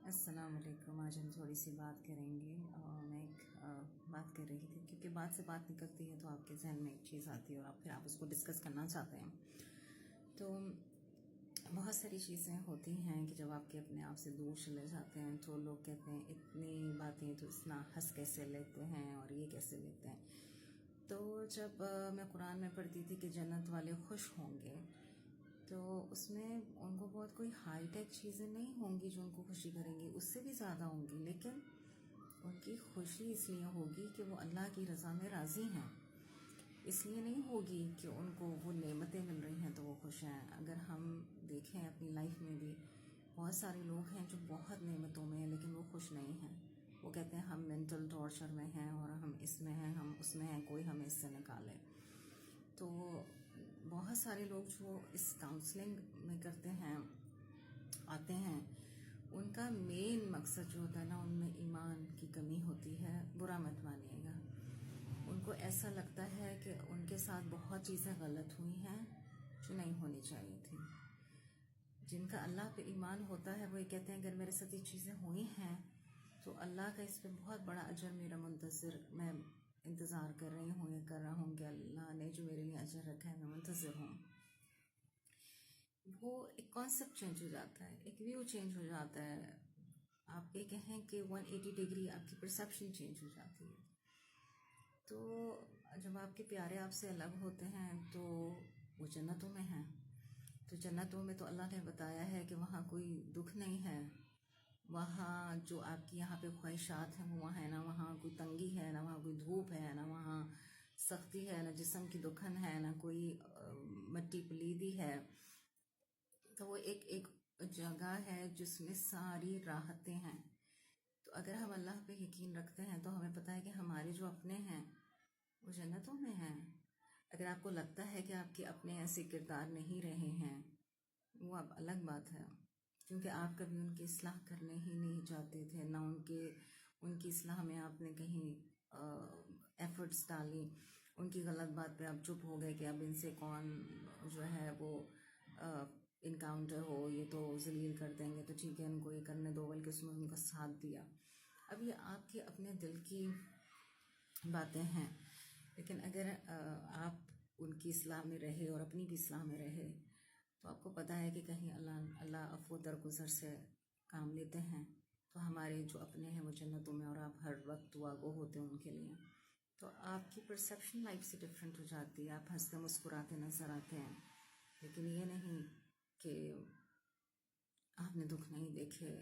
السلام علیکم. آج ہم تھوڑی سی بات کریں گے. میں ایک بات کر رہی تھی کیونکہ بات سے بات نکلتی ہے تو آپ کے ذہن میں ایک چیز آتی ہے اور پھر آپ اس کو ڈسکس کرنا چاہتے ہیں. تو بہت ساری چیزیں ہوتی ہیں کہ جب آپ کے اپنے آپ سے دور چلے جاتے ہیں تو لوگ کہتے ہیں اتنی باتیں تو اتنا ہنس کیسے لیتے ہیں اور یہ کیسے لیتے ہیں. تو جب میں قرآن میں پڑھتی تھی کہ جنت والے خوش ہوں گے تو اس میں ان کو بہت کوئی ہائی ٹیک چیزیں نہیں ہوں گی جو ان کو خوشی کریں گی، اس سے بھی زیادہ ہوں گی، لیکن ان کی خوشی اس لیے ہوگی کہ وہ اللہ کی رضا میں راضی ہیں. اس لیے نہیں ہوگی کہ ان کو وہ نعمتیں مل رہی ہیں تو وہ خوش ہیں. اگر ہم دیکھیں اپنی لائف میں بھی بہت سارے لوگ ہیں جو بہت نعمتوں میں ہیں لیکن وہ خوش نہیں ہیں. وہ کہتے ہیں ہم مینٹل ٹارچر میں ہیں اور ہم اس میں ہیں، ہم اس میں ہیں، کوئی ہمیں اس سے نکالے. تو بہت سارے لوگ جو اس کاؤنسلنگ میں کرتے ہیں آتے ہیں، ان کا مین مقصد جو ہوتا ہے نا، ان میں ایمان کی کمی ہوتی ہے. برا مت مانیے گا، ان کو ایسا لگتا ہے کہ ان کے ساتھ بہت چیزیں غلط ہوئی ہیں جو نہیں ہونی چاہیے تھی. جن کا اللہ پہ ایمان ہوتا ہے وہ یہ کہتے ہیں اگر میرے ساتھ یہ چیزیں ہوئی ہیں تو اللہ کا اس پہ بہت بڑا اجر میرا منتظر، میں انتظار کر رہی ہوں یا کر رہا ہوں کہ اللہ نے جو میرے لیے اجر رکھا ہے میں منتظر ہوں. وہ ایک کانسیپٹ چینج ہو جاتا ہے، ایک ویو چینج ہو جاتا ہے. آپ یہ کہیں کہ 180 ڈگری آپ کی پرسیپشن چینج ہو جاتی ہے. تو جب آپ کے پیارے آپ سے الگ ہوتے ہیں تو وہ جنتوں میں ہیں. تو جنتوں میں تو اللہ نے بتایا ہے کہ وہاں کوئی دکھ نہیں ہے. وہاں جو آپ کی یہاں پہ خواہشات ہیں وہ وہاں ہے، نہ وہاں کوئی تنگی ہے، نہ وہاں کوئی دھوپ ہے، نہ وہاں سختی ہے، نہ جسم کی دکھن ہے، نہ کوئی مٹی پلیدی ہے. تو وہ ایک جگہ ہے جس میں ساری راحتیں ہیں. تو اگر ہم اللہ پہ یقین رکھتے ہیں تو ہمیں پتہ ہے کہ ہمارے جو اپنے ہیں وہ جنتوں میں ہیں. اگر آپ کو لگتا ہے کہ آپ کے اپنے ایسے کردار نہیں رہے ہیں وہ اب الگ بات ہے، کیونکہ آپ کبھی ان کی اصلاح کرنے ہی نہیں چاہتے تھے، نہ ان کی اصلاح میں آپ نے کہیں ایفرٹس ڈالی. ان کی غلط بات پہ آپ چپ ہو گئے کہ اب ان سے کون جو ہے وہ انکاؤنٹر ہو، یہ تو ذلیل کر دیں گے تو ٹھیک ہے ان کو یہ کرنے دو، بلکہ اس میں ان کا ساتھ دیا. اب یہ آپ کے اپنے دل کی باتیں ہیں، لیکن اگر آپ ان کی اصلاح میں رہے اور اپنی بھی اصلاح میں رہے تو آپ کو پتہ ہے کہ کہیں اللہ عفو درگزر سے کام لیتے ہیں. تو ہمارے جو اپنے ہیں وہ جنتوں میں اور آپ ہر وقت دعا گو ہوتے ہیں ان کے لیے. تو آپ کی پرسیپشن لائف سے ڈفرینٹ ہو جاتی ہے، آپ ہنستے مسکراتے نظر آتے ہیں. لیکن یہ نہیں کہ آپ نے دکھ نہیں دیکھے.